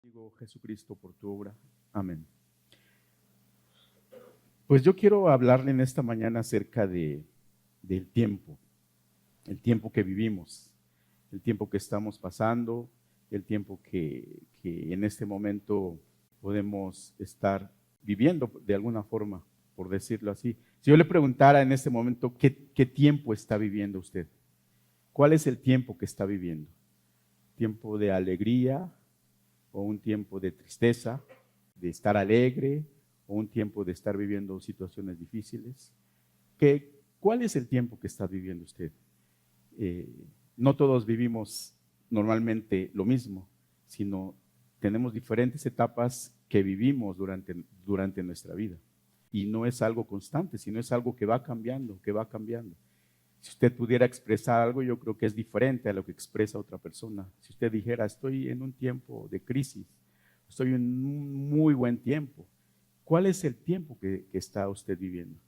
Digo, Jesucristo, por tu obra. Amén. Pues yo quiero hablarle en esta mañana acerca del tiempo, el tiempo que vivimos, el tiempo que estamos pasando, el tiempo que en este momento podemos estar viviendo de alguna forma, por decirlo así. Si yo le preguntara en este momento, ¿qué tiempo está viviendo usted? ¿Cuál es el tiempo que está viviendo? ¿Tiempo de alegría o un tiempo de tristeza, de estar alegre o un tiempo de estar viviendo situaciones difíciles? ¿Cuál es el tiempo que está viviendo usted? No todos vivimos normalmente lo mismo, sino tenemos diferentes etapas que vivimos durante nuestra vida. Y no es algo constante, sino es algo que va cambiando, que va cambiando. Si usted pudiera expresar algo, yo creo que es diferente a lo que expresa otra persona. Si usted dijera, estoy en un tiempo de crisis, estoy en un muy buen tiempo, ¿cuál es el tiempo que está usted viviendo?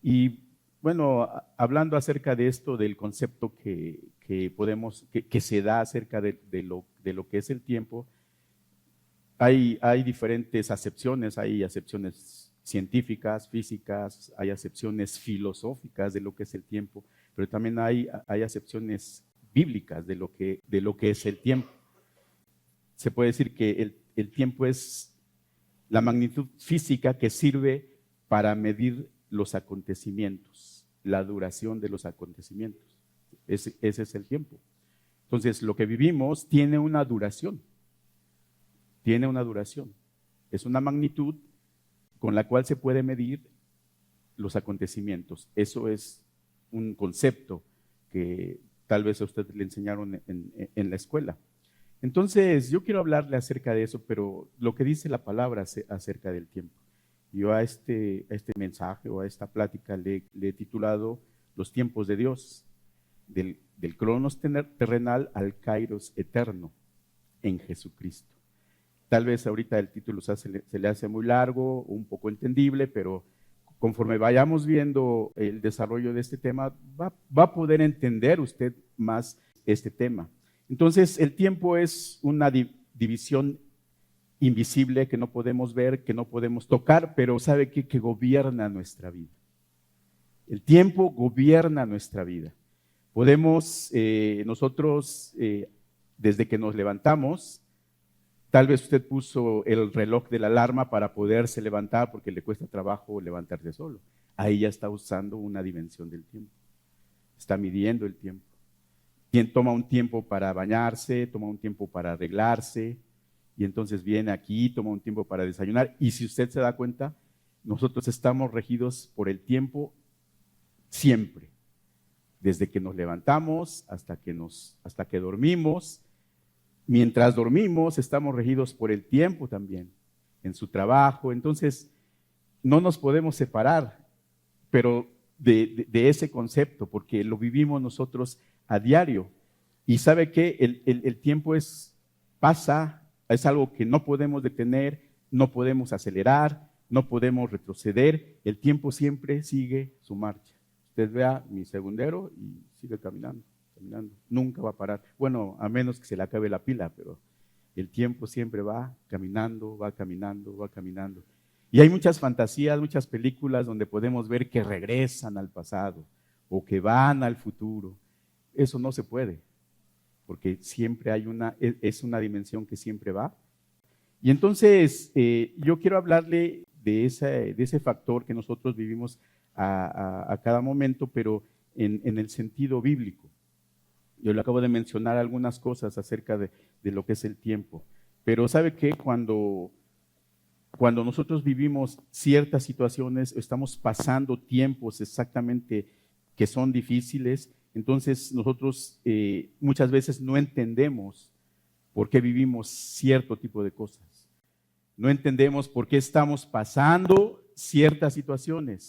Y bueno, hablando acerca de esto, del concepto que se da acerca de lo que es el tiempo, hay diferentes acepciones, hay acepciones científicas, físicas, hay acepciones filosóficas de lo que es el tiempo, pero también hay acepciones bíblicas de lo que es el tiempo. Se puede decir que el tiempo es la magnitud física que sirve para medir los acontecimientos, la duración de los acontecimientos. Ese es el tiempo. Entonces, lo que vivimos tiene una duración. Tiene una duración. Es una magnitud con la cual se puede medir los acontecimientos. Eso es un concepto que tal vez a usted le enseñaron en la escuela. Entonces, yo quiero hablarle acerca de eso, pero lo que dice la palabra acerca del tiempo. Yo a este mensaje o a esta plática le he titulado Los tiempos de Dios, del cronos terrenal al kairos eterno en Jesucristo. Tal vez ahorita el título se le hace muy largo, un poco entendible, pero conforme vayamos viendo el desarrollo de este tema, va a poder entender usted más este tema. Entonces, el tiempo es una división invisible que no podemos ver, que no podemos tocar, pero ¿sabe qué? Que gobierna nuestra vida. El tiempo gobierna nuestra vida. Podemos nosotros, desde que nos levantamos, tal vez usted puso el reloj de la alarma para poderse levantar porque le cuesta trabajo levantarse solo. Ahí ya está usando una dimensión del tiempo. Está midiendo el tiempo. Quien toma un tiempo para bañarse, toma un tiempo para arreglarse, y entonces viene aquí, toma un tiempo para desayunar. Y si usted se da cuenta, nosotros estamos regidos por el tiempo siempre. Desde que nos levantamos hasta que dormimos. Mientras dormimos, estamos regidos por el tiempo también, en su trabajo. Entonces, no nos podemos separar, pero de ese concepto, porque lo vivimos nosotros a diario. Y sabe que el tiempo pasa, es algo que no podemos detener, no podemos acelerar, no podemos retroceder. El tiempo siempre sigue su marcha. Usted vea mi segundero y sigue caminando. Nunca va a parar. Bueno, a menos que se le acabe la pila, pero el tiempo siempre va caminando, va caminando, va caminando. Y hay muchas fantasías, muchas películas donde podemos ver que regresan al pasado o que van al futuro. Eso no se puede, porque siempre es una dimensión que siempre va. Y entonces yo quiero hablarle de ese factor que nosotros vivimos a cada momento, pero en el sentido bíblico. Yo le acabo de mencionar algunas cosas acerca de lo que es el tiempo. Pero ¿sabe qué? Cuando nosotros vivimos ciertas situaciones, estamos pasando tiempos exactamente que son difíciles, entonces nosotros muchas veces no entendemos por qué vivimos cierto tipo de cosas. No entendemos por qué estamos pasando ciertas situaciones.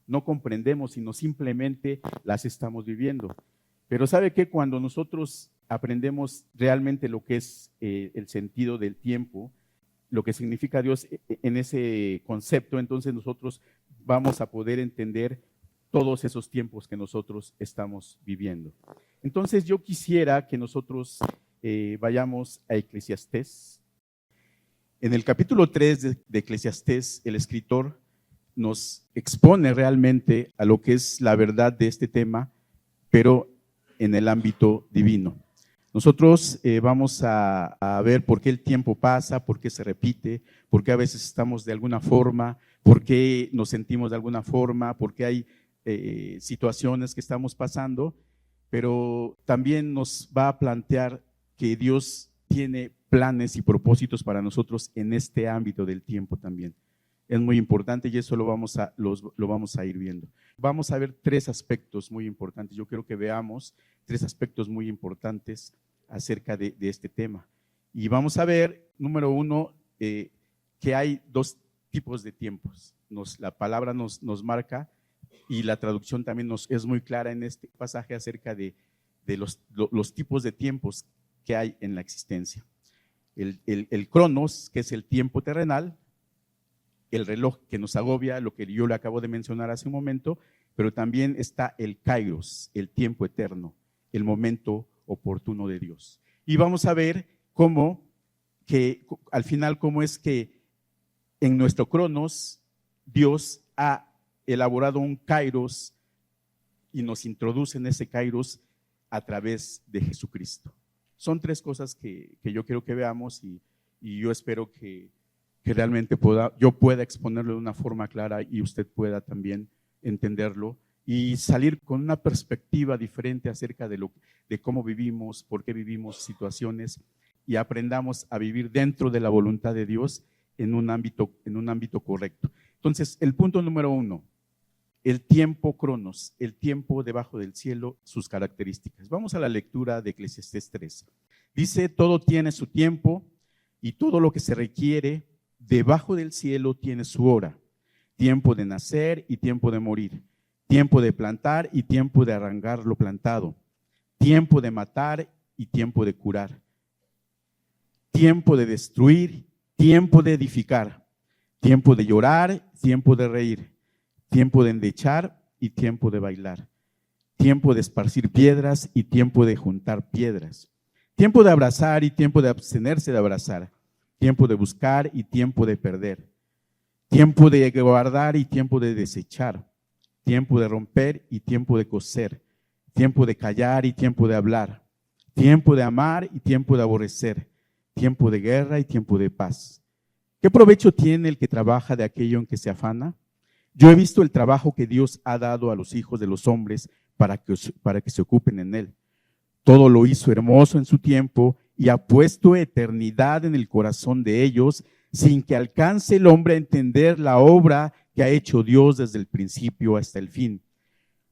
No comprendemos, sino simplemente las estamos viviendo. Pero ¿sabe qué? Cuando nosotros aprendemos realmente lo que es el sentido del tiempo, lo que significa Dios en ese concepto, entonces nosotros vamos a poder entender todos esos tiempos que nosotros estamos viviendo. Entonces yo quisiera que nosotros vayamos a Eclesiastés, En el capítulo 3 de Eclesiastés, el escritor nos expone realmente a lo que es la verdad de este tema, pero en el ámbito divino. Nosotros vamos a ver por qué el tiempo pasa, por qué se repite, por qué a veces estamos de alguna forma, por qué nos sentimos de alguna forma, por qué hay situaciones que estamos pasando, pero también nos va a plantear que Dios tiene planes y propósitos para nosotros en este ámbito del tiempo también. Es muy importante y eso lo vamos a ir viendo. Vamos a ver tres aspectos muy importantes. Yo quiero que veamos tres aspectos muy importantes acerca de este tema. Y vamos a ver, número uno, que hay dos tipos de tiempos. La palabra nos marca y la traducción también es muy clara en este pasaje acerca de los tipos de tiempos que hay en la existencia. El cronos, que es el tiempo terrenal, el reloj que nos agobia, lo que yo le acabo de mencionar hace un momento, pero también está el kairos, el tiempo eterno, el momento oportuno de Dios. Y vamos a ver al final, cómo es que en nuestro cronos Dios ha elaborado un kairos y nos introduce en ese kairos a través de Jesucristo. Son tres cosas que yo quiero que veamos y yo espero que realmente yo pueda exponerlo de una forma clara y usted pueda también entenderlo y salir con una perspectiva diferente acerca de cómo vivimos, por qué vivimos situaciones y aprendamos a vivir dentro de la voluntad de Dios en un ámbito correcto. Entonces, el punto número uno, el tiempo cronos, el tiempo debajo del cielo, sus características. Vamos a la lectura de Eclesiastés 3. Dice, todo tiene su tiempo y todo lo que se requiere debajo del cielo tiene su hora, tiempo de nacer y tiempo de morir, tiempo de plantar y tiempo de arrancar lo plantado, tiempo de matar y tiempo de curar, tiempo de destruir, tiempo de edificar, tiempo de llorar, tiempo de reír, tiempo de endechar y tiempo de bailar, tiempo de esparcir piedras y tiempo de juntar piedras, tiempo de abrazar y tiempo de abstenerse de abrazar, tiempo de buscar y tiempo de perder, tiempo de guardar y tiempo de desechar, tiempo de romper y tiempo de coser, tiempo de callar y tiempo de hablar, tiempo de amar y tiempo de aborrecer, tiempo de guerra y tiempo de paz. ¿Qué provecho tiene el que trabaja de aquello en que se afana? Yo he visto el trabajo que Dios ha dado a los hijos de los hombres para que se ocupen en él. Todo lo hizo hermoso en su tiempo y ha puesto eternidad en el corazón de ellos, sin que alcance el hombre a entender la obra que ha hecho Dios desde el principio hasta el fin.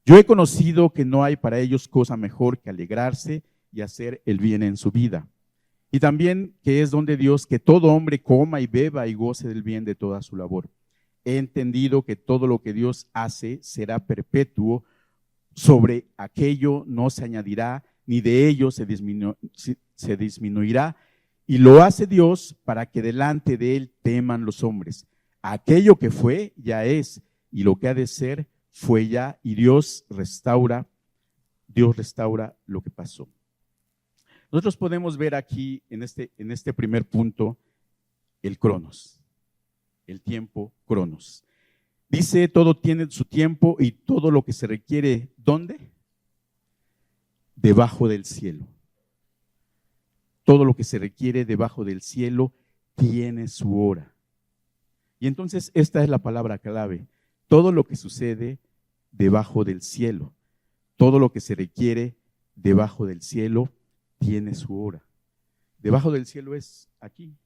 Yo he conocido que no hay para ellos cosa mejor que alegrarse y hacer el bien en su vida. Y también que es don de Dios que todo hombre coma y beba y goce del bien de toda su labor. He entendido que todo lo que Dios hace será perpetuo, sobre aquello no se añadirá, ni de ello se disminuirá, y lo hace Dios para que delante de él teman los hombres. Aquello que fue, ya es, y lo que ha de ser, fue ya, y Dios restaura lo que pasó. Nosotros podemos ver aquí, en este primer punto, el cronos, el tiempo cronos. Dice, todo tiene su tiempo y todo lo que se requiere, ¿dónde? Debajo del cielo. Todo lo que se requiere debajo del cielo tiene su hora. Y entonces esta es la palabra clave. Todo lo que sucede debajo del cielo, todo lo que se requiere debajo del cielo tiene su hora. Debajo del cielo es aquí,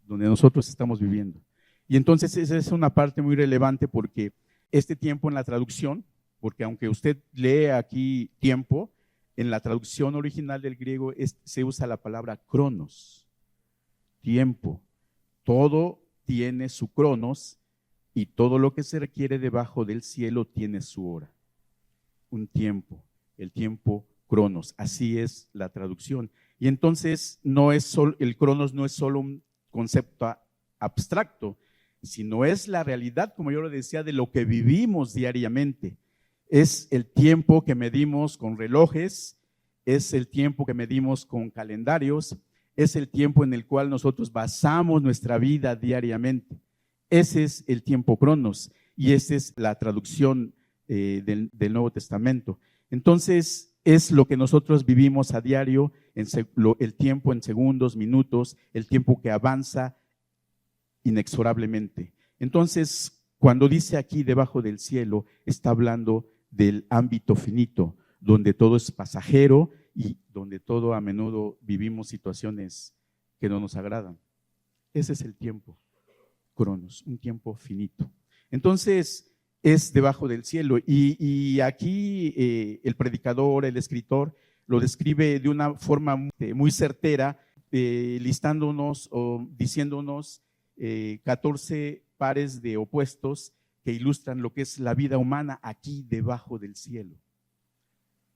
donde nosotros estamos viviendo. Y entonces esa es una parte muy relevante porque este tiempo en la traducción, porque aunque usted lee aquí tiempo, en la traducción original del griego se usa la palabra cronos, tiempo. Todo tiene su cronos y todo lo que se requiere debajo del cielo tiene su hora. Un tiempo, el tiempo cronos, así es la traducción. Y entonces el cronos no es solo un concepto abstracto, sino es la realidad, como yo lo decía, de lo que vivimos diariamente. Es el tiempo que medimos con relojes, es el tiempo que medimos con calendarios, Es el tiempo en el cual nosotros basamos nuestra vida diariamente. Ese es el tiempo cronos y esa es la traducción del Nuevo Testamento. Entonces, es lo que nosotros vivimos a diario, el tiempo en segundos, minutos, el tiempo que avanza inexorablemente. Entonces, cuando dice aquí debajo del cielo, está hablando del ámbito finito, donde todo es pasajero y donde todo a menudo vivimos situaciones que no nos agradan. Ese es el tiempo, cronos, un tiempo finito. Entonces, es debajo del cielo. Y aquí el predicador, el escritor, lo describe de una forma muy certera, listándonos o diciéndonos 14 pares de opuestos que ilustran lo que es la vida humana aquí debajo del cielo.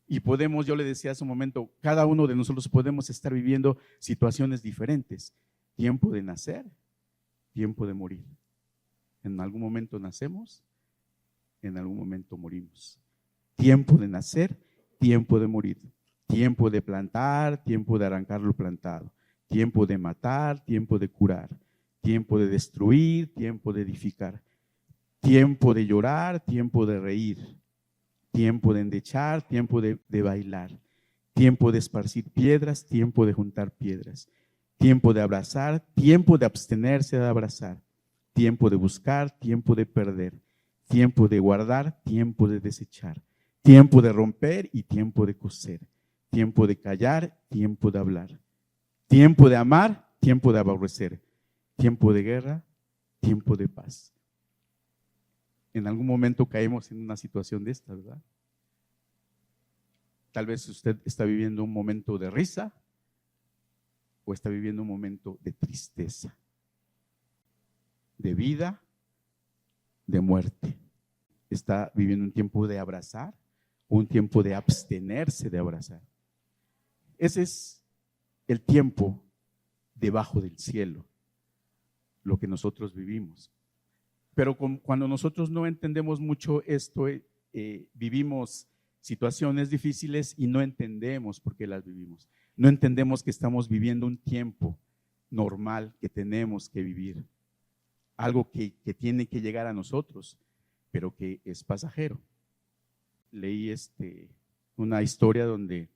Y podemos, yo le decía hace un momento, cada uno de nosotros podemos estar viviendo situaciones diferentes. Tiempo de nacer, tiempo de morir. En algún momento nacemos, en algún momento morimos. Tiempo de nacer, tiempo de morir. Tiempo de plantar, tiempo de arrancar lo plantado. Tiempo de matar, tiempo de curar. Tiempo de destruir, tiempo de edificar. Tiempo de llorar, tiempo de reír. Tiempo de endechar, tiempo de bailar. Tiempo de esparcir piedras, tiempo de juntar piedras. Tiempo de abrazar, tiempo de abstenerse de abrazar. Tiempo de buscar, tiempo de perder. Tiempo de guardar, tiempo de desechar. Tiempo de romper y tiempo de coser. Tiempo de callar, tiempo de hablar. Tiempo de amar, tiempo de aborrecer. Tiempo de guerra, tiempo de paz. En algún momento caemos en una situación de esta, ¿verdad? Tal vez usted está viviendo un momento de risa o está viviendo un momento de tristeza, de vida, de muerte. Está viviendo un tiempo de abrazar o un tiempo de abstenerse de abrazar. Ese es el tiempo debajo del cielo, lo que nosotros vivimos. Pero cuando nosotros no entendemos mucho esto, vivimos situaciones difíciles y no entendemos por qué las vivimos. No entendemos que estamos viviendo un tiempo normal que tenemos que vivir. Algo que tiene que llegar a nosotros, pero que es pasajero. Leí una historia donde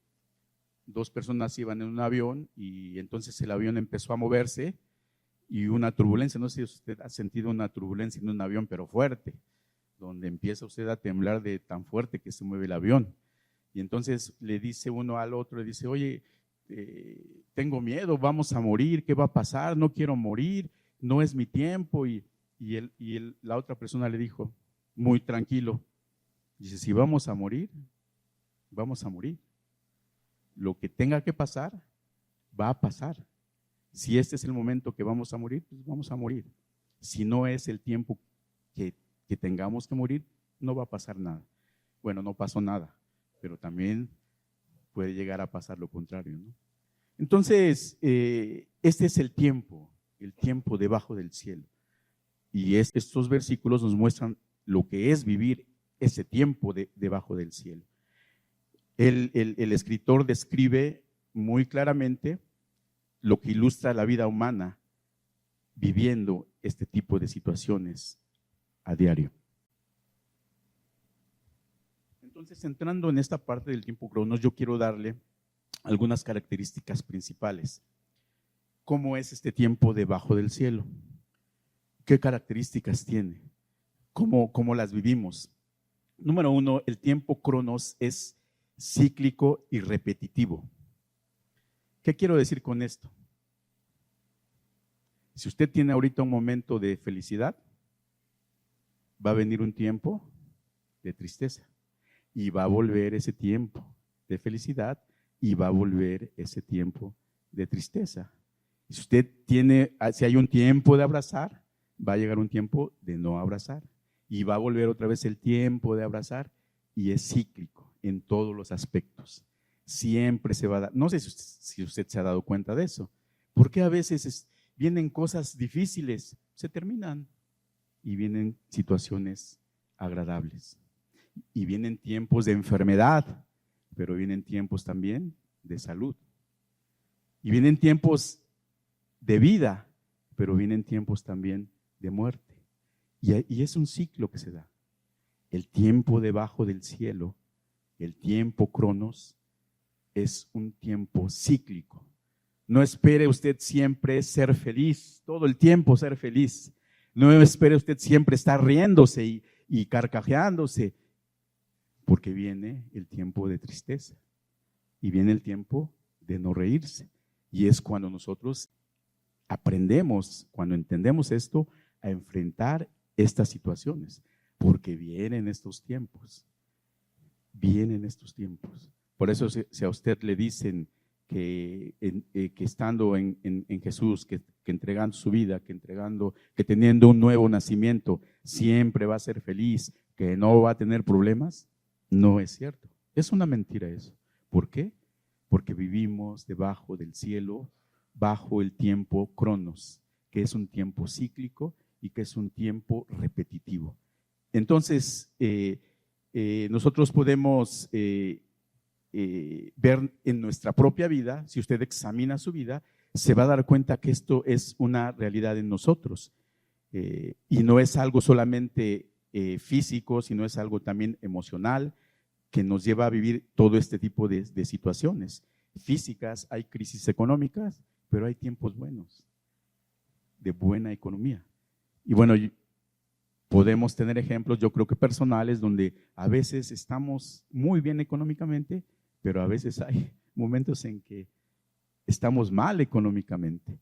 dos personas iban en un avión y entonces el avión empezó a moverse y una turbulencia, no sé si usted ha sentido una turbulencia en un avión, pero fuerte, donde empieza usted a temblar de tan fuerte que se mueve el avión. Y entonces le dice uno al otro, le dice, oye, tengo miedo, vamos a morir, ¿qué va a pasar? No quiero morir, no es mi tiempo. Y la otra persona le dijo, muy tranquilo, dice, si vamos a morir, vamos a morir. Lo que tenga que pasar, va a pasar. Si este es el momento que vamos a morir, pues vamos a morir. Si no es el tiempo que tengamos que morir, no va a pasar nada. Bueno, no pasó nada, pero también puede llegar a pasar lo contrario, ¿no? Entonces, este es el tiempo debajo del cielo. Y estos versículos nos muestran lo que es vivir ese tiempo debajo del cielo. El escritor describe muy claramente lo que ilustra la vida humana viviendo este tipo de situaciones a diario. Entonces, entrando en esta parte del tiempo cronos, yo quiero darle algunas características principales. ¿Cómo es este tiempo debajo del cielo? ¿Qué características tiene? ¿Cómo las vivimos? Número uno, el tiempo cronos es cíclico y repetitivo. ¿Qué quiero decir con esto? Si usted tiene ahorita un momento de felicidad, va a venir un tiempo de tristeza y va a volver ese tiempo de felicidad y va a volver ese tiempo de tristeza. Si hay un tiempo de abrazar, va a llegar un tiempo de no abrazar y va a volver otra vez el tiempo de abrazar y es cíclico en todos los aspectos. Siempre se va a dar, no sé si usted se ha dado cuenta de eso, porque a veces vienen cosas difíciles, se terminan y vienen situaciones agradables y vienen tiempos de enfermedad, pero vienen tiempos también de salud. Y vienen tiempos de vida, pero vienen tiempos también de muerte. Y es un ciclo que se da. El tiempo debajo del cielo, el tiempo cronos, es un tiempo cíclico. No espere usted siempre ser feliz, todo el tiempo ser feliz. No espere usted siempre estar riéndose y carcajeándose, porque viene el tiempo de tristeza y viene el tiempo de no reírse. Y es cuando nosotros aprendemos, cuando entendemos esto, a enfrentar estas situaciones, porque vienen estos tiempos. Vienen estos tiempos. Por eso si a usted le dicen que estando en Jesús, que entregando su vida, que teniendo un nuevo nacimiento, siempre va a ser feliz, que no va a tener problemas, no es cierto. Es una mentira eso. ¿Por qué? Porque vivimos debajo del cielo, bajo el tiempo cronos, que es un tiempo cíclico y que es un tiempo repetitivo. Entonces, nosotros podemos ver en nuestra propia vida, si usted examina su vida, se va a dar cuenta que esto es una realidad en nosotros. Y no es algo solamente físico, sino es algo también emocional, que nos lleva a vivir todo este tipo de situaciones físicas. Hay crisis económicas, pero hay tiempos buenos, de buena economía. Y bueno, podemos tener ejemplos, yo creo que personales, donde a veces estamos muy bien económicamente, pero a veces hay momentos en que estamos mal económicamente.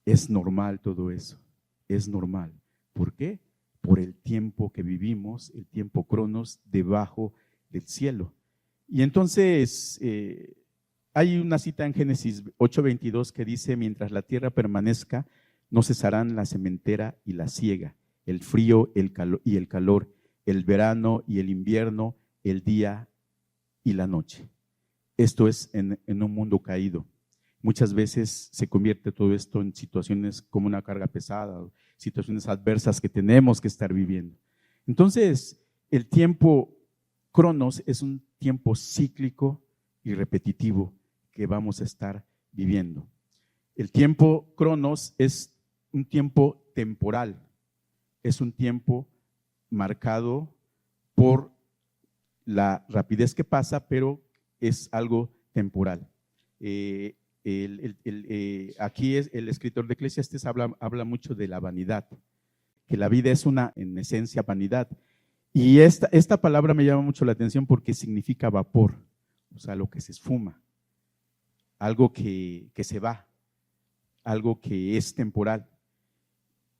Es normal todo eso, es normal. ¿Por qué? Por el tiempo que vivimos, el tiempo cronos debajo del cielo. Y entonces hay una cita en Génesis 8:22 que dice: mientras la tierra permanezca, no cesarán la sementera y la siega, el frío y el calor, el verano y el invierno, el día y la noche. Esto es en un mundo caído. Muchas veces se convierte todo esto en situaciones como una carga pesada, situaciones adversas que tenemos que estar viviendo. Entonces, el tiempo cronos es un tiempo cíclico y repetitivo que vamos a estar viviendo. El tiempo cronos es un tiempo temporal, es un tiempo marcado por la rapidez que pasa, pero es algo temporal. Aquí el escritor de Eclesiastés habla mucho de la vanidad, que la vida es una, en esencia, vanidad. Y esta palabra me llama mucho la atención porque significa vapor, o sea, lo que se esfuma, algo que se va, algo que es temporal.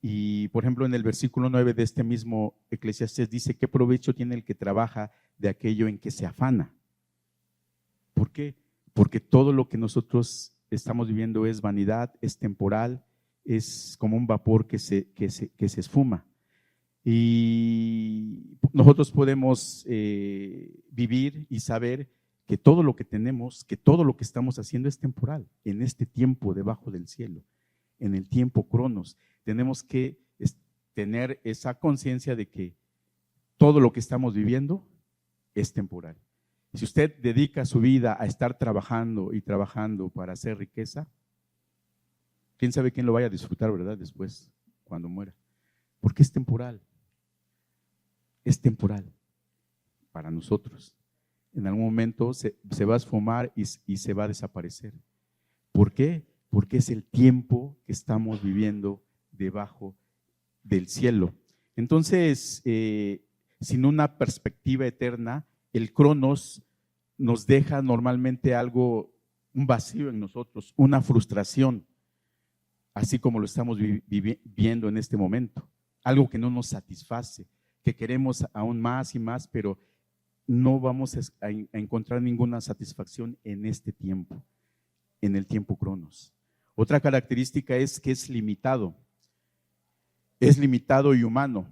Y por ejemplo, en el versículo 9 de este mismo Eclesiastés dice: ¿qué provecho tiene el que trabaja de aquello en que se afana? ¿Por qué? Porque todo lo que nosotros estamos viviendo es vanidad, es temporal, es como un vapor que se esfuma. Y nosotros podemos vivir y saber que todo lo que tenemos, que todo lo que estamos haciendo es temporal, en este tiempo debajo del cielo, en el tiempo cronos. Tenemos que tener esa conciencia de que todo lo que estamos viviendo es temporal. Si usted dedica su vida a estar trabajando y trabajando para hacer riqueza, quién sabe quién lo vaya a disfrutar, ¿verdad? Después, cuando muera. Porque es temporal. Es temporal para nosotros. En algún momento se va a esfumar y se va a desaparecer. ¿Por qué? Porque es el tiempo que estamos viviendo debajo del cielo. Entonces, sin una perspectiva eterna, el cronos nos deja normalmente algo, un vacío en nosotros, una frustración, así como lo estamos viviendo en este momento, algo que no nos satisface, que queremos aún más y más, pero no vamos a encontrar ninguna satisfacción en este tiempo, en el tiempo cronos. Otra característica es que es limitado y humano,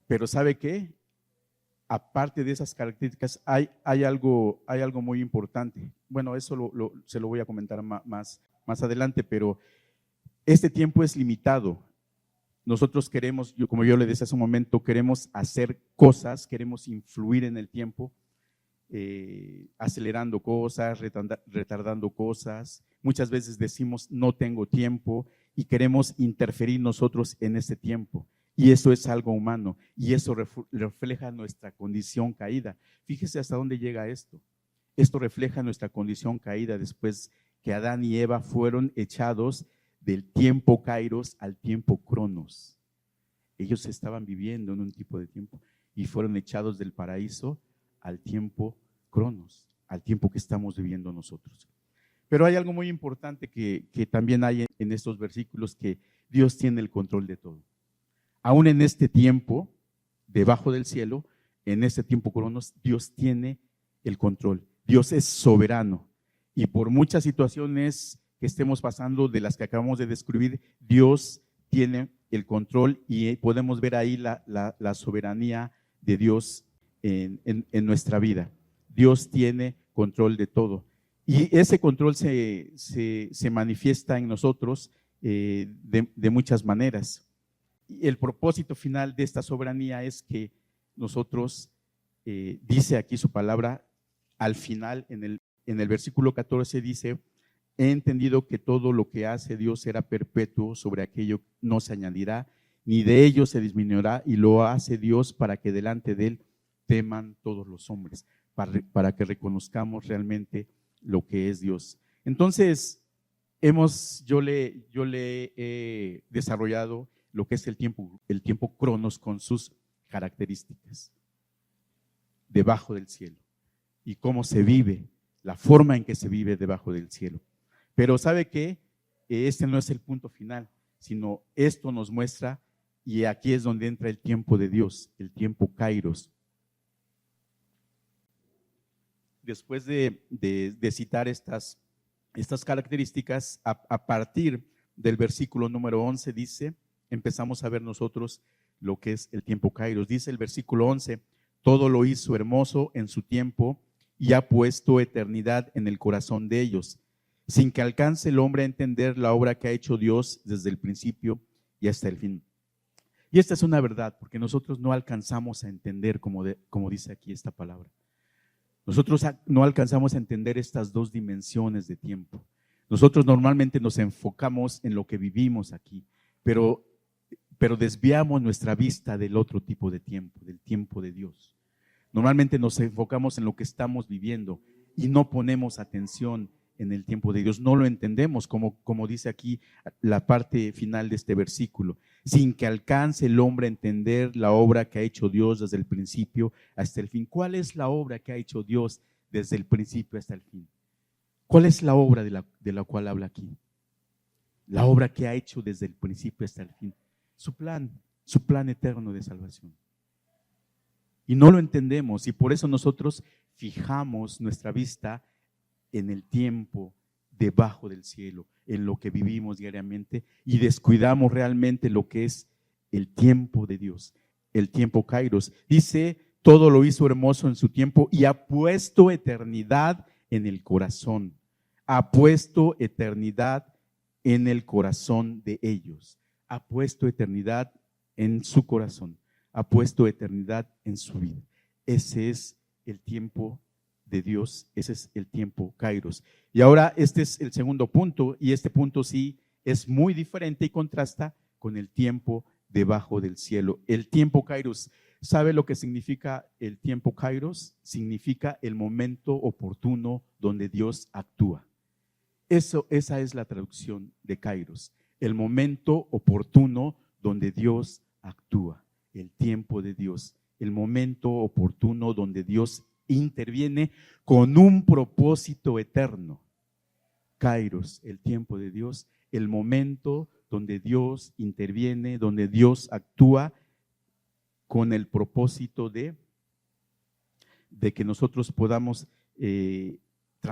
pero ¿sabe qué? Aparte de esas características, hay algo muy importante. Bueno, eso se lo voy a comentar más adelante, pero este tiempo es limitado. Nosotros queremos, como yo le decía hace un momento, queremos hacer cosas, queremos influir en el tiempo, acelerando cosas, retardando cosas. Muchas veces decimos no tengo tiempo y queremos interferir nosotros en ese tiempo. Y eso es algo humano y eso refleja nuestra condición caída. Fíjese hasta dónde llega esto. Esto refleja nuestra condición caída después que Adán y Eva fueron echados del tiempo Kairos al tiempo Cronos. Ellos estaban viviendo en un tipo de tiempo y fueron echados del paraíso al tiempo Cronos, al tiempo que estamos viviendo nosotros. Pero hay algo muy importante que también hay en estos versículos, que Dios tiene el control de todo. Aún en este tiempo, debajo del cielo, en este tiempo Cronos, Dios tiene el control. Dios es soberano. Y por muchas situaciones que estemos pasando, de las que acabamos de describir, Dios tiene el control y podemos ver ahí la soberanía de Dios en nuestra vida. Dios tiene control de todo. Y ese control se manifiesta en nosotros de muchas maneras. Y el propósito final de esta soberanía es que nosotros, dice aquí su palabra, al final en el versículo 14 dice: he entendido que todo lo que hace Dios será perpetuo, sobre aquello no se añadirá, ni de ello se disminuirá, y lo hace Dios para que delante de él teman todos los hombres, para que reconozcamos realmente lo que es Dios. Entonces, yo le he desarrollado lo que es el tiempo Cronos con sus características debajo del cielo y cómo se vive, la forma en que se vive debajo del cielo. Pero ¿sabe qué? Este no es el punto final, sino esto nos muestra, y aquí es donde entra el tiempo de Dios, el tiempo Kairos. Después de citar estas características, a partir del versículo número 11 dice, empezamos a ver nosotros lo que es el tiempo Kairos. Dice el versículo 11, todo lo hizo hermoso en su tiempo y ha puesto eternidad en el corazón de ellos, sin que alcance el hombre a entender la obra que ha hecho Dios desde el principio y hasta el fin. Y esta es una verdad, porque nosotros no alcanzamos a entender, como dice aquí esta palabra. Nosotros no alcanzamos a entender estas dos dimensiones de tiempo. Nosotros normalmente nos enfocamos en lo que vivimos aquí, pero desviamos nuestra vista del otro tipo de tiempo, del tiempo de Dios. Normalmente nos enfocamos en lo que estamos viviendo y no ponemos atención en el tiempo de Dios. No lo entendemos, como dice aquí la parte final de este versículo, sin que alcance el hombre a entender la obra que ha hecho Dios desde el principio hasta el fin. ¿Cuál es la obra que ha hecho Dios desde el principio hasta el fin? ¿Cuál es la obra de la cual habla aquí? La obra que ha hecho desde el principio hasta el fin. Su plan eterno de salvación. Y no lo entendemos, y por eso nosotros fijamos nuestra vista en el tiempo debajo del cielo, en lo que vivimos diariamente, y descuidamos realmente lo que es el tiempo de Dios, el tiempo Kairos. Dice, todo lo hizo hermoso en su tiempo y ha puesto eternidad en el corazón. Ha puesto eternidad en el corazón de ellos. Ha puesto eternidad en su corazón. Ha puesto eternidad en su vida. Ese es el tiempo de Dios, ese es el tiempo Kairos. Y ahora este es el segundo punto, y este punto sí es muy diferente y contrasta con el tiempo debajo del cielo. El tiempo Kairos, ¿sabe lo que significa el tiempo Kairos? Significa el momento oportuno donde Dios actúa. Esa es la traducción de Kairos, el momento oportuno donde Dios actúa, el tiempo de Dios, el momento oportuno donde Dios interviene con un propósito eterno. Kairos, el tiempo de Dios, el momento donde Dios interviene, donde Dios actúa con el propósito de que nosotros podamos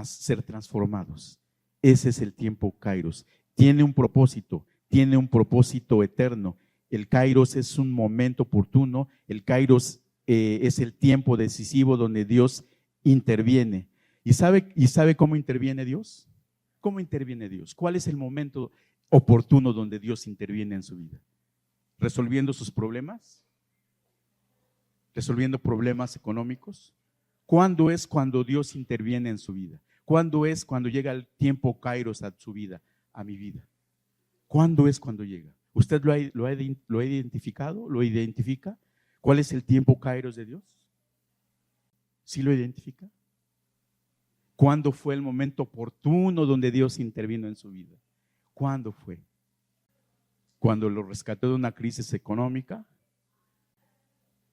ser transformados. Ese es el tiempo Kairos. Tiene un propósito eterno. El Kairos es un momento oportuno, el Kairos es el tiempo decisivo donde Dios interviene. ¿Y sabe cómo interviene Dios? ¿Cómo interviene Dios? ¿Cuál es el momento oportuno donde Dios interviene en su vida? ¿Resolviendo sus problemas? ¿Resolviendo problemas económicos? ¿Cuándo es cuando Dios interviene en su vida? ¿Cuándo es cuando llega el tiempo Kairos a su vida, a mi vida? ¿Cuándo es cuando llega? ¿Usted lo ha identificado? ¿Lo identifica? ¿Cuál es el tiempo Kairos de Dios? ¿Sí lo identifica? ¿Cuándo fue el momento oportuno donde Dios intervino en su vida? ¿Cuándo fue? ¿Cuando lo rescató de una crisis económica?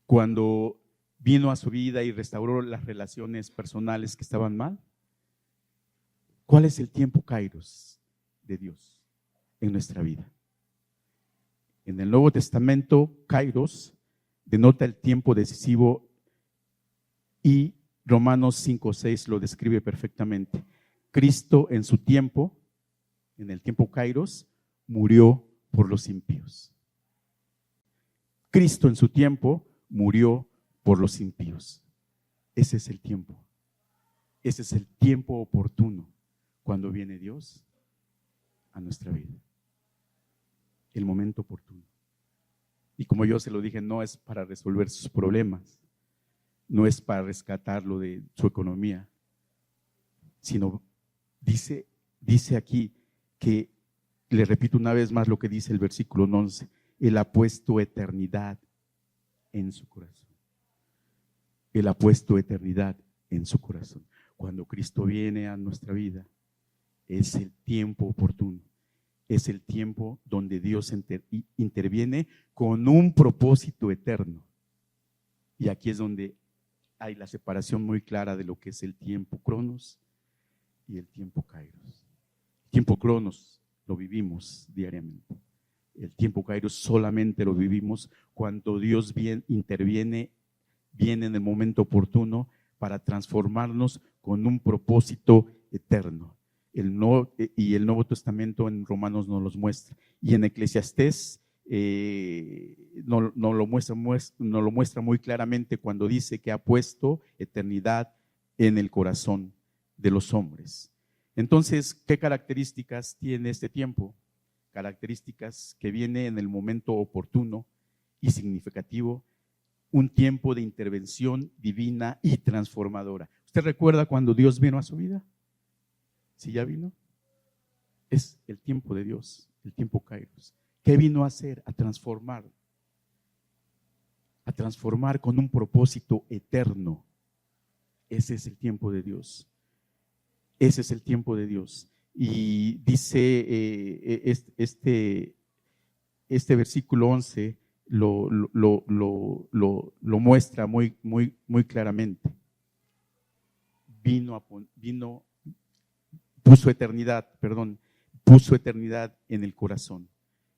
¿Cuando vino a su vida y restauró las relaciones personales que estaban mal? ¿Cuál es el tiempo Kairos de Dios en nuestra vida? En el Nuevo Testamento, Kairos denota el tiempo decisivo y Romanos 5:6 lo describe perfectamente. Cristo en su tiempo, en el tiempo Kairos, murió por los impíos. Cristo en su tiempo murió por los impíos. Ese es el tiempo. Ese es el tiempo oportuno cuando viene Dios a nuestra vida. El momento oportuno. Y como yo se lo dije, no es para resolver sus problemas, no es para rescatarlo de su economía, sino dice aquí que, le repito una vez más lo que dice el versículo 11, Él ha puesto eternidad en su corazón. Él ha puesto eternidad en su corazón. Cuando Cristo viene a nuestra vida, es el tiempo oportuno. Es el tiempo donde Dios interviene con un propósito eterno. Y aquí es donde hay la separación muy clara de lo que es el tiempo Cronos y el tiempo Kairos. El tiempo Cronos lo vivimos diariamente. El tiempo Kairos solamente lo vivimos cuando Dios interviene, viene en el momento oportuno para transformarnos con un propósito eterno. El Nuevo Testamento en Romanos nos los muestra. Y en Eclesiastés nos lo muestra muy claramente cuando dice que ha puesto eternidad en el corazón de los hombres. Entonces, ¿qué características tiene este tiempo? Características que viene en el momento oportuno y significativo, un tiempo de intervención divina y transformadora. ¿Usted recuerda cuando Dios vino a su vida? ¿Sí ya vino? Es el tiempo de Dios, el tiempo Kairos. ¿Qué vino a hacer? A transformar con un propósito eterno. Ese es el tiempo de Dios. Ese es el tiempo de Dios. Y dice este versículo 11 lo muestra muy claramente. Puso eternidad en el corazón.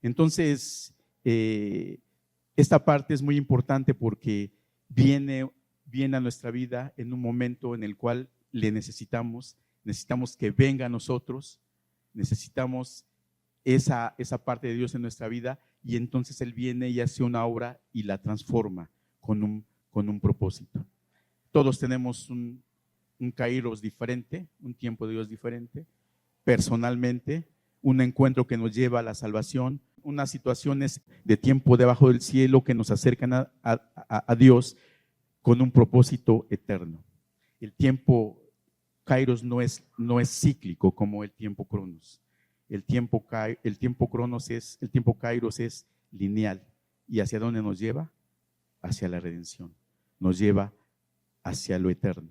Entonces, esta parte es muy importante porque viene a nuestra vida en un momento en el cual le necesitamos que venga a nosotros, necesitamos esa parte de Dios en nuestra vida, y entonces Él viene y hace una obra y la transforma con un propósito. Todos tenemos un Kairos diferente, un tiempo de Dios diferente, personalmente, un encuentro que nos lleva a la salvación, unas situaciones de tiempo debajo del cielo que nos acercan a Dios con un propósito eterno. El tiempo Kairos no es cíclico como el tiempo Cronos. El tiempo Kairos es lineal. ¿Y hacia dónde nos lleva? Hacia la redención. Nos lleva hacia lo eterno.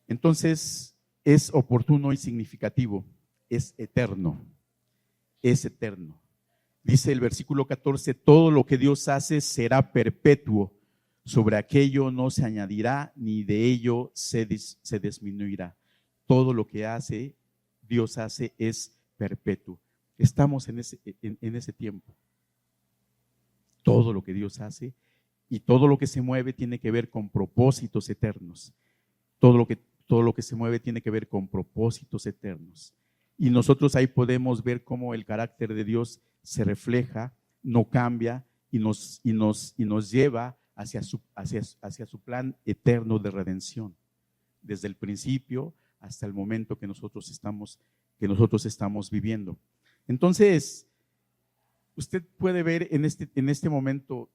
Entonces, es oportuno y significativo. Es eterno. Es eterno. Dice el versículo 14, todo lo que Dios hace será perpetuo. Sobre aquello no se añadirá, ni de ello se disminuirá. Todo lo que Dios hace es perpetuo. Estamos en ese tiempo. Todo lo que Dios hace y todo lo que se mueve tiene que ver con propósitos eternos. Todo lo que se mueve tiene que ver con propósitos eternos. Y nosotros ahí podemos ver cómo el carácter de Dios se refleja, no cambia y nos lleva hacia su plan eterno de redención, desde el principio hasta el momento que nosotros estamos viviendo. Entonces, usted puede ver en este momento,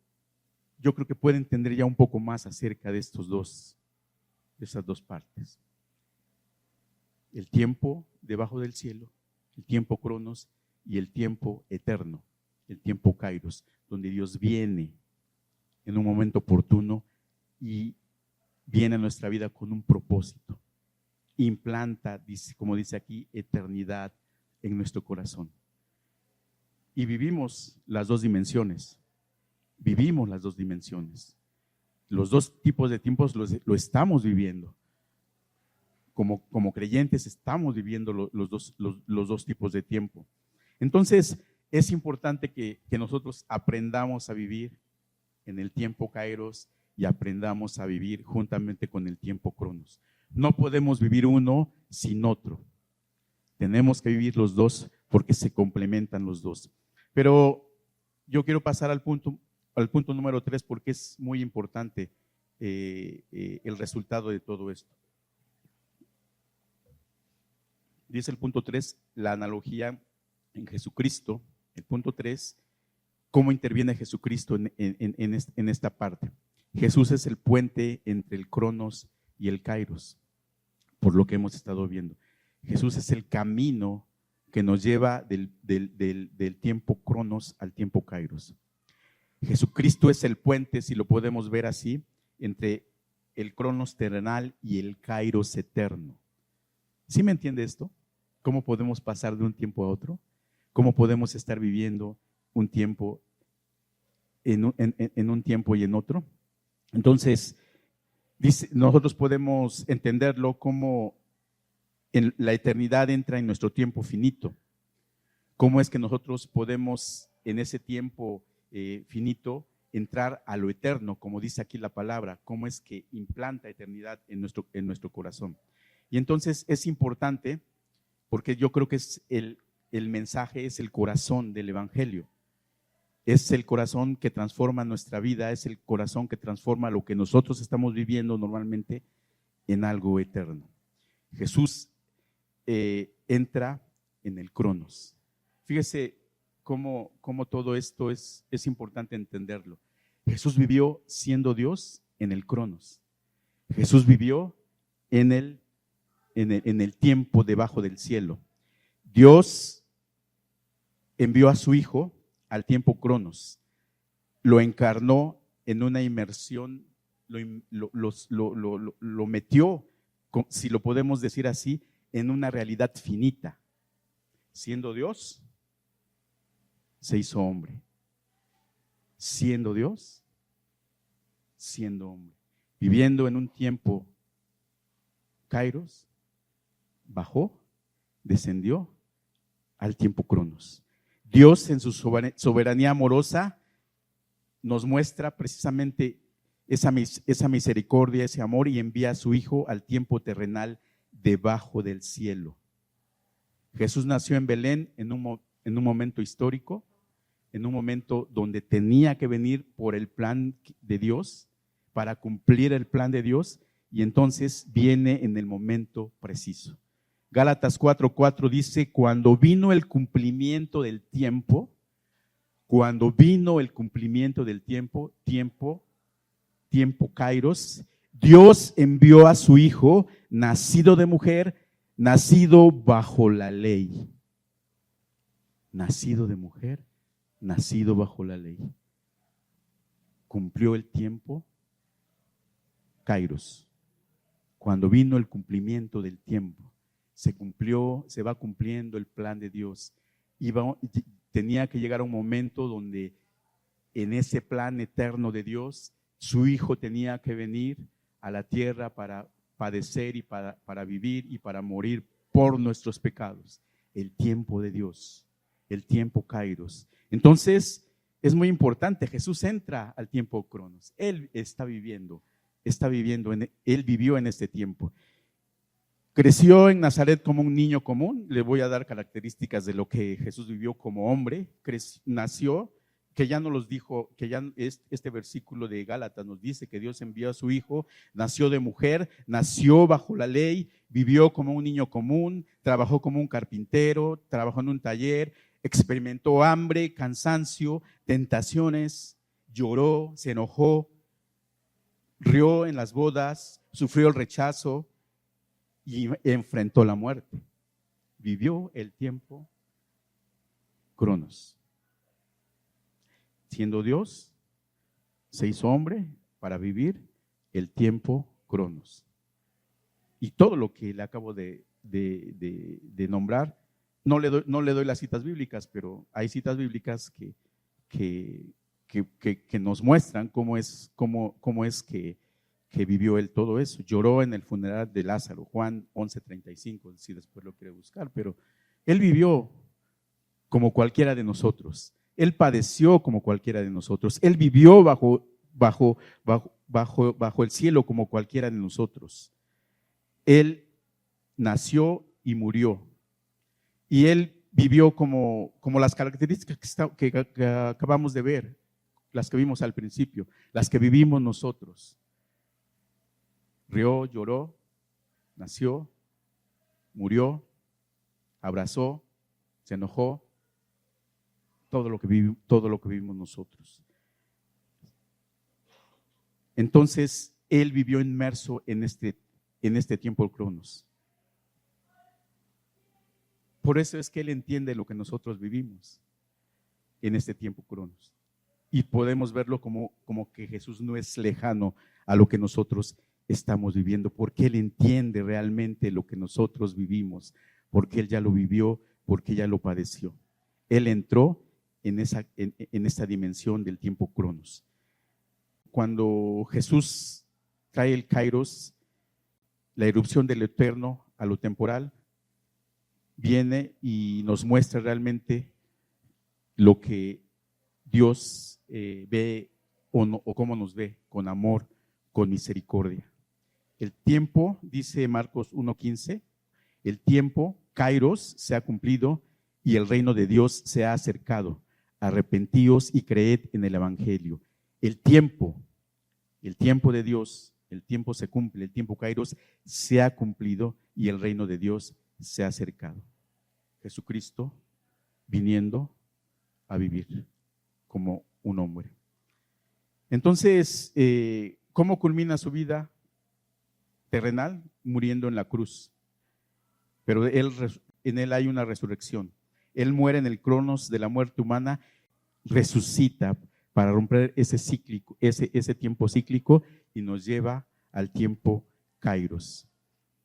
yo creo que puede entender ya un poco más acerca de estos dos esas dos partes. El tiempo debajo del cielo, el tiempo cronos y el tiempo eterno, el tiempo kairos, donde Dios viene en un momento oportuno y viene a nuestra vida con un propósito. Implanta, como dice aquí, eternidad en nuestro corazón. Y vivimos las dos dimensiones. Vivimos las dos dimensiones. Los dos tipos de tiempos lo estamos viviendo. Como creyentes estamos viviendo los dos tipos de tiempo. Entonces, es importante que nosotros aprendamos a vivir en el tiempo kairos y aprendamos a vivir juntamente con el tiempo cronos. No podemos vivir uno sin otro. Tenemos que vivir los dos porque se complementan los dos. Pero yo quiero pasar al punto número 3 porque es muy importante el resultado de todo esto. Dice el punto 3, la analogía en Jesucristo. El punto 3, cómo interviene Jesucristo en esta parte. Jesús es el puente entre el cronos y el kairos, por lo que hemos estado viendo. Jesús es el camino que nos lleva del tiempo cronos al tiempo kairos. Jesucristo es el puente, si lo podemos ver así, entre el cronos terrenal y el kairos eterno. ¿Sí me entiende esto? ¿Cómo podemos pasar de un tiempo a otro? ¿Cómo podemos estar viviendo un tiempo en un tiempo y en otro? Entonces, nosotros podemos entenderlo como en la eternidad entra en nuestro tiempo finito. ¿Cómo es que nosotros podemos en ese tiempo finito entrar a lo eterno, como dice aquí la palabra? ¿Cómo es que implanta eternidad en nuestro corazón? Y entonces es importante, porque yo creo que es el mensaje, es el corazón del evangelio. Es el corazón que transforma nuestra vida, es el corazón que transforma lo que nosotros estamos viviendo normalmente en algo eterno. Jesús entra en el cronos. Fíjese cómo todo esto es importante entenderlo. Jesús vivió siendo Dios en el cronos. Jesús vivió en el tiempo debajo del cielo. Dios envió a su Hijo al tiempo cronos. Lo encarnó en una inmersión, lo metió, si lo podemos decir así, en una realidad finita. Siendo Dios, se hizo hombre. Siendo Dios, siendo hombre. Viviendo en un tiempo kairos, bajó, descendió al tiempo cronos. Dios en su soberanía amorosa nos muestra precisamente esa misericordia, ese amor, y envía a su Hijo al tiempo terrenal debajo del cielo. Jesús nació en Belén en un momento histórico, en un momento donde tenía que venir por el plan de Dios, para cumplir el plan de Dios, y entonces viene en el momento preciso. Gálatas 4:4 dice: cuando vino el cumplimiento del tiempo, tiempo kairos, Dios envió a su Hijo, nacido de mujer, nacido bajo la ley. Nacido de mujer, nacido bajo la ley. Cumplió el tiempo kairos. Cuando vino el cumplimiento del tiempo, se va cumpliendo el plan de Dios. Tenía que llegar a un momento donde en ese plan eterno de Dios, su Hijo tenía que venir a la tierra para padecer y para vivir y para morir por nuestros pecados. El tiempo de Dios, el tiempo kairos. Entonces, es muy importante, Jesús entra al tiempo cronos. Él Él vivió en este tiempo. Creció en Nazaret como un niño común. Le voy a dar características de lo que Jesús vivió como hombre. Nació, que ya nos los dijo, que ya este versículo de Gálatas nos dice que Dios envió a su Hijo, nació de mujer, nació bajo la ley, vivió como un niño común, trabajó como un carpintero, trabajó en un taller, experimentó hambre, cansancio, tentaciones, lloró, se enojó, rió en las bodas, sufrió el rechazo y enfrentó la muerte. Vivió el tiempo Cronos. Siendo Dios, se hizo hombre para vivir el tiempo Cronos. Y todo lo que le acabo de nombrar, no le doy las citas bíblicas, pero hay citas bíblicas que nos muestran cómo es que vivió él todo eso. Lloró en el funeral de Lázaro, Juan 11:35, si después lo quiere buscar, pero él vivió como cualquiera de nosotros. Él padeció como cualquiera de nosotros. Él vivió bajo el cielo como cualquiera de nosotros. Él nació y murió. Y él vivió como las características que acabamos de ver, las que vimos al principio, las que vivimos nosotros. Rió, lloró, nació, murió, abrazó, se enojó, todo lo que vivimos nosotros. Entonces, él vivió inmerso en este tiempo Cronos. Por eso es que él entiende lo que nosotros vivimos en este tiempo Cronos. Y podemos verlo como que Jesús no es lejano a lo que nosotros estamos viviendo, porque él entiende realmente lo que nosotros vivimos, porque él ya lo vivió, porque ya lo padeció. Él entró en esa dimensión del tiempo Cronos. Cuando Jesús trae el Kairos, la irrupción del eterno a lo temporal, viene y nos muestra realmente lo que Dios ve o cómo nos ve, con amor, con misericordia. El tiempo, dice Marcos 1:15, el tiempo, Kairos, se ha cumplido y el reino de Dios se ha acercado. Arrepentíos y creed en el evangelio. El tiempo de Dios, el tiempo se cumple, el tiempo Kairos se ha cumplido y el reino de Dios se ha acercado. Jesucristo viniendo a vivir como un hombre. Entonces, ¿cómo culmina su vida terrenal? Muriendo en la cruz. Pero en él hay una resurrección. Él muere en el cronos de la muerte humana, resucita para romper ese tiempo cíclico y nos lleva al tiempo Kairos.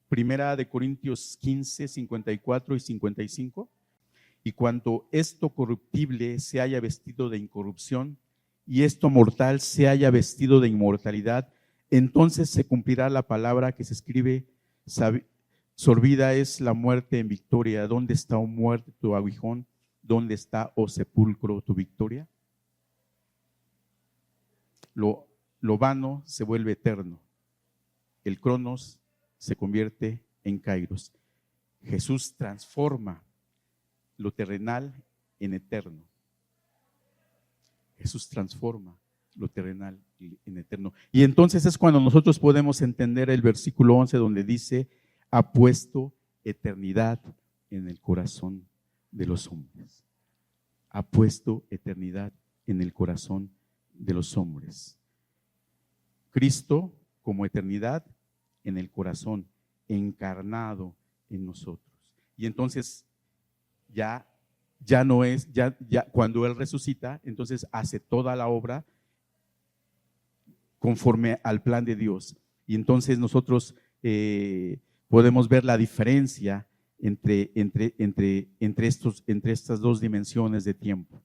Primera de Corintios 15, 54 y 55. Y cuando esto corruptible se haya vestido de incorrupción y esto mortal se haya vestido de inmortalidad, entonces se cumplirá la palabra que se escribe: sorbida es la muerte en victoria. ¿Dónde está, oh muerte, tu aguijón? ¿Dónde está, oh sepulcro, tu victoria? Lo vano se vuelve eterno. El cronos se convierte en Kairos. Jesús transforma lo terrenal en eterno. Jesús transforma lo terrenal en eterno. Y entonces es cuando nosotros podemos entender el versículo 11 donde dice: ha puesto eternidad en el corazón de los hombres. Ha puesto eternidad en el corazón de los hombres. Cristo como eternidad en el corazón, encarnado en nosotros. Y entonces ya no es, ya cuando Él resucita, entonces hace toda la obra conforme al plan de Dios. Y entonces nosotros podemos ver la diferencia entre estas dos dimensiones de tiempo.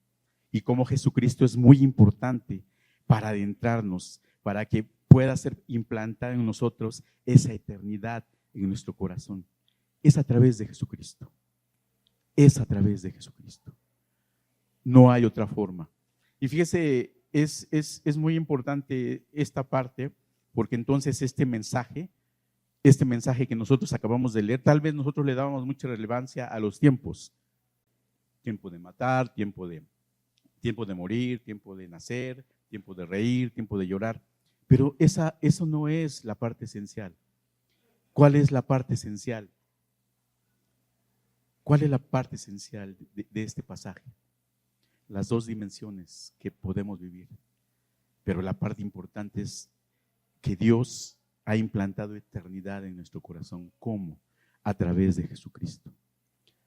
Y cómo Jesucristo es muy importante para adentrarnos, para que pueda ser implantada en nosotros esa eternidad en nuestro corazón. Es a través de Jesucristo. Es a través de Jesucristo. No hay otra forma. Y fíjese, es muy importante esta parte, porque entonces este mensaje que nosotros acabamos de leer, tal vez nosotros le dábamos mucha relevancia a los tiempos. Tiempo de matar, tiempo de morir, tiempo de nacer, tiempo de reír, tiempo de llorar. Pero eso no es la parte esencial. ¿Cuál es la parte esencial? ¿Cuál es la parte esencial de este pasaje? Las dos dimensiones que podemos vivir. Pero la parte importante es que Dios ha implantado eternidad en nuestro corazón. ¿Cómo? A través de Jesucristo,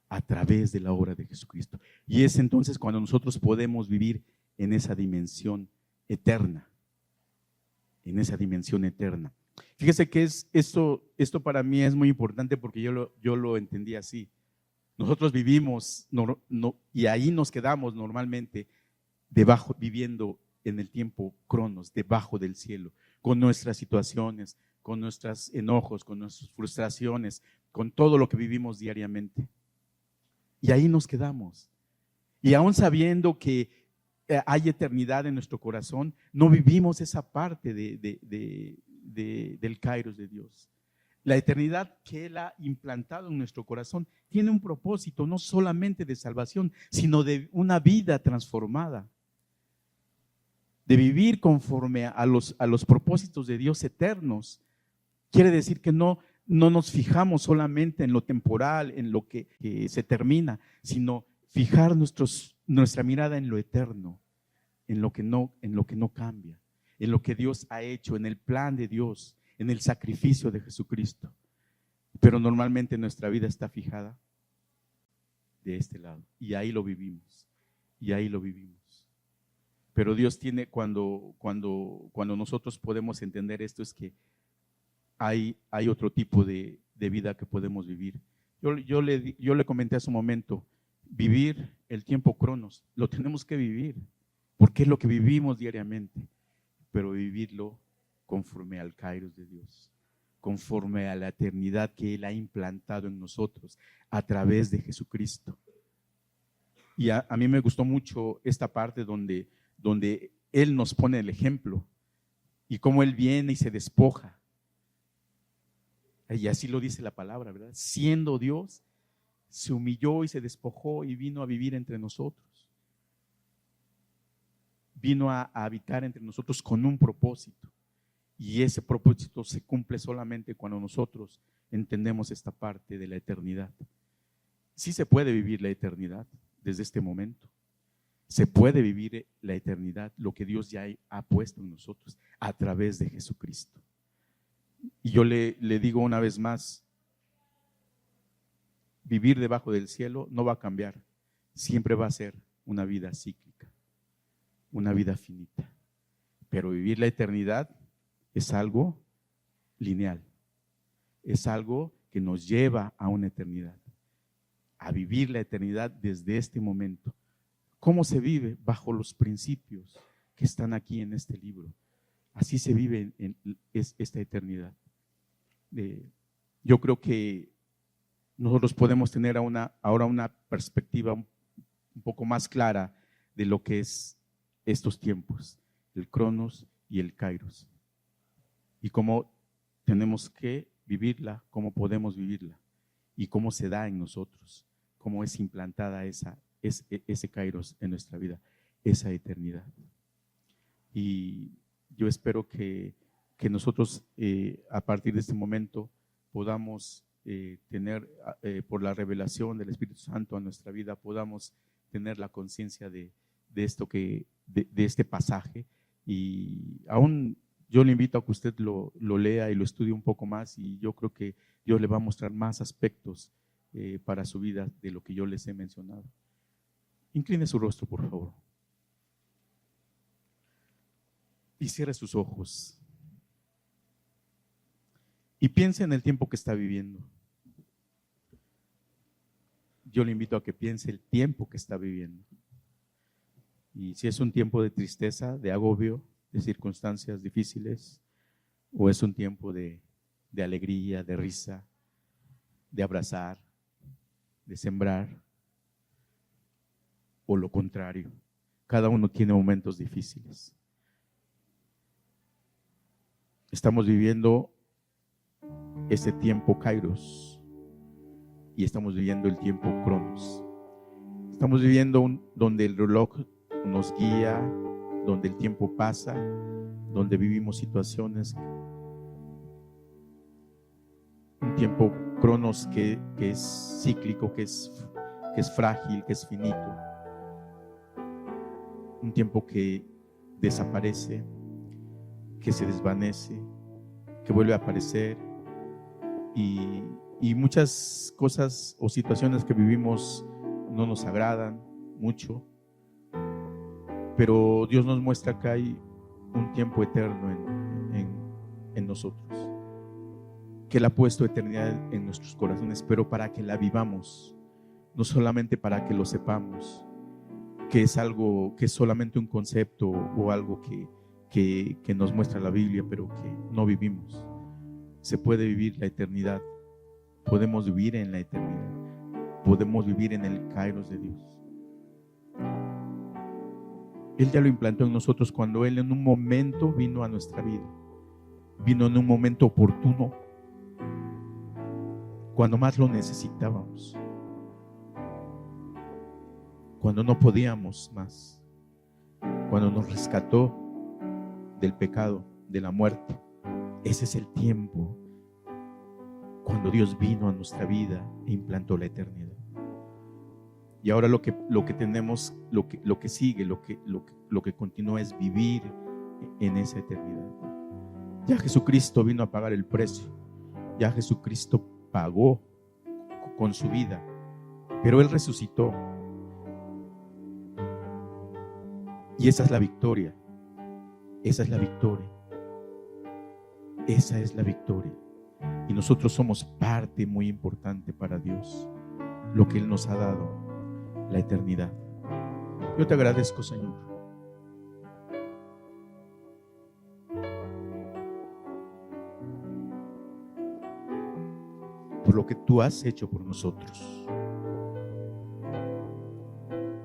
a través de la obra de Jesucristo. Y es entonces cuando nosotros podemos vivir en esa dimensión eterna, en esa dimensión eterna. Fíjese que esto para mí es muy importante porque yo lo entendí así. Nosotros vivimos y ahí nos quedamos normalmente viviendo en el tiempo cronos, debajo del cielo, con nuestras situaciones, con nuestros enojos, con nuestras frustraciones, con todo lo que vivimos diariamente. Y ahí nos quedamos. Y aún sabiendo que hay eternidad en nuestro corazón, no vivimos esa parte del Kairos de Dios. La eternidad que Él ha implantado en nuestro corazón tiene un propósito, no solamente de salvación, sino de una vida transformada, de vivir conforme a los propósitos de Dios eternos. Quiere decir que no nos fijamos solamente en lo temporal, en lo que se termina, sino fijar nuestra mirada en lo eterno, en lo que no cambia, en lo que Dios ha hecho, en el plan de Dios, en el sacrificio de Jesucristo. Pero normalmente nuestra vida está fijada de este lado, y ahí lo vivimos, Pero Dios tiene, cuando nosotros podemos entender esto, es que hay otro tipo de vida que podemos vivir. Yo le comenté hace un momento, vivir el tiempo cronos, lo tenemos que vivir, porque es lo que vivimos diariamente, pero vivirlo conforme al Kairos de Dios, conforme a la eternidad que Él ha implantado en nosotros a través de Jesucristo. Y a mí me gustó mucho esta parte donde Él nos pone el ejemplo y cómo Él viene y se despoja. Y así lo dice la palabra, ¿verdad? Siendo Dios, se humilló y se despojó y vino a vivir entre nosotros. Vino a habitar entre nosotros con un propósito. Y ese propósito se cumple solamente cuando nosotros entendemos esta parte de la eternidad. Sí se puede vivir la eternidad desde este momento. Se puede vivir la eternidad, lo que Dios ya ha puesto en nosotros a través de Jesucristo. Y yo le digo una vez más, vivir debajo del cielo no va a cambiar. Siempre va a ser una vida cíclica, una vida finita. Pero vivir la eternidad es algo lineal, es algo que nos lleva a una eternidad, a vivir la eternidad desde este momento. ¿Cómo se vive? Bajo los principios que están aquí en este libro. Así se vive en esta eternidad. Yo creo que nosotros podemos tener ahora una perspectiva un poco más clara de lo que es estos tiempos, el Cronos y el Kairos, y cómo tenemos que vivirla, cómo podemos vivirla y cómo se da en nosotros, cómo es implantada ese Kairos en nuestra vida, esa eternidad. Y yo espero que nosotros a partir de este momento podamos tener, por la revelación del Espíritu Santo a nuestra vida, podamos tener la conciencia de este pasaje. Y aún yo le invito a que usted lo lea y lo estudie un poco más, y yo creo que Dios le va a mostrar más aspectos para su vida de lo que yo les he mencionado. Incline su rostro, por favor. Y cierre sus ojos. Y piense en el tiempo que está viviendo. Yo le invito a que piense el tiempo que está viviendo. Y si es un tiempo de tristeza, de agobio, de circunstancias difíciles, o es un tiempo de alegría, de risa, de abrazar, de sembrar, o lo contrario. Cada uno tiene momentos difíciles. Estamos viviendo ese tiempo Kairos y estamos viviendo el tiempo Cronos. Estamos viviendo donde el reloj nos guía, donde el tiempo pasa, donde vivimos situaciones. Un tiempo Cronos que es cíclico, que es frágil, que es finito. Un tiempo que desaparece, que se desvanece, que vuelve a aparecer, y muchas cosas o situaciones que vivimos no nos agradan mucho, pero Dios nos muestra que hay un tiempo eterno en nosotros, que Él ha puesto eternidad en nuestros corazones, pero para que la vivamos, no solamente para que lo sepamos, que es algo, que es solamente un concepto o algo que nos muestra la Biblia, pero que no vivimos. Se puede vivir la eternidad, podemos vivir en la eternidad, podemos vivir en el kairos de Dios. Él ya lo implantó en nosotros cuando Él en un momento vino a nuestra vida, vino en un momento oportuno, cuando más lo necesitábamos, cuando no podíamos más, cuando nos rescató del pecado, de la muerte. Ese es el tiempo cuando Dios vino a nuestra vida e implantó la eternidad. Y ahora lo que tenemos, lo que sigue, lo que continúa es vivir en esa eternidad. Ya Jesucristo vino a pagar el precio, ya Jesucristo pagó con su vida, pero Él resucitó. Y esa es la victoria. Esa es la victoria. Esa es la victoria. Y nosotros somos parte muy importante para Dios, lo que Él nos ha dado, la eternidad. Yo te agradezco, Señor, por lo que tú has hecho por nosotros,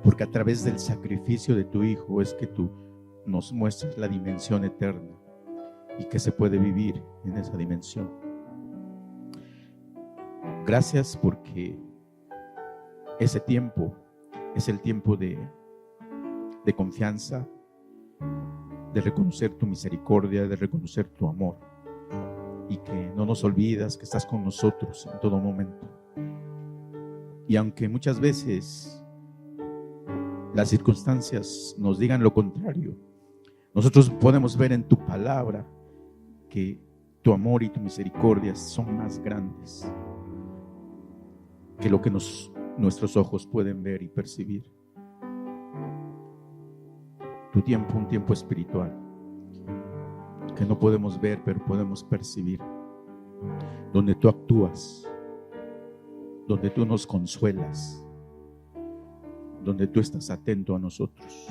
porque a través del sacrificio de tu Hijo es que tú nos muestras la dimensión eterna y que se puede vivir en esa dimensión. Gracias porque ese tiempo es el tiempo de confianza, de reconocer tu misericordia, de reconocer tu amor, y que no nos olvidas que estás con nosotros en todo momento. Y aunque muchas veces las circunstancias nos digan lo contrario, nosotros podemos ver en tu palabra que tu amor y tu misericordia son más grandes que lo que nuestros ojos pueden ver y percibir. Tu tiempo, un tiempo espiritual que no podemos ver, pero podemos percibir, donde tú actúas, donde tú nos consuelas, donde tú estás atento a nosotros.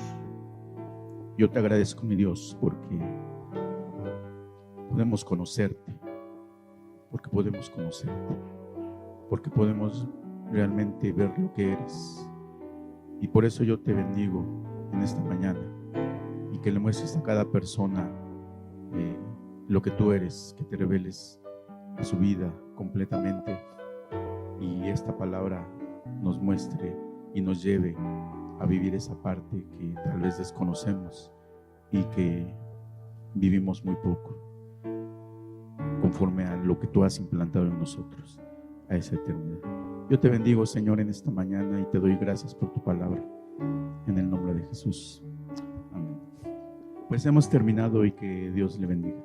Yo te agradezco, mi Dios, porque podemos conocerte, porque podemos realmente ver lo que eres. Y por eso yo te bendigo en esta mañana, y que le muestres a cada persona lo que tú eres, que te reveles a su vida completamente, y esta palabra nos muestre y nos lleve a vivir esa parte que tal vez desconocemos y que vivimos muy poco, conforme a lo que tú has implantado en nosotros, a esa eternidad. Yo te bendigo, Señor, en esta mañana, y te doy gracias por tu palabra, en el nombre de Jesús. Amén. Pues hemos terminado, y que Dios le bendiga.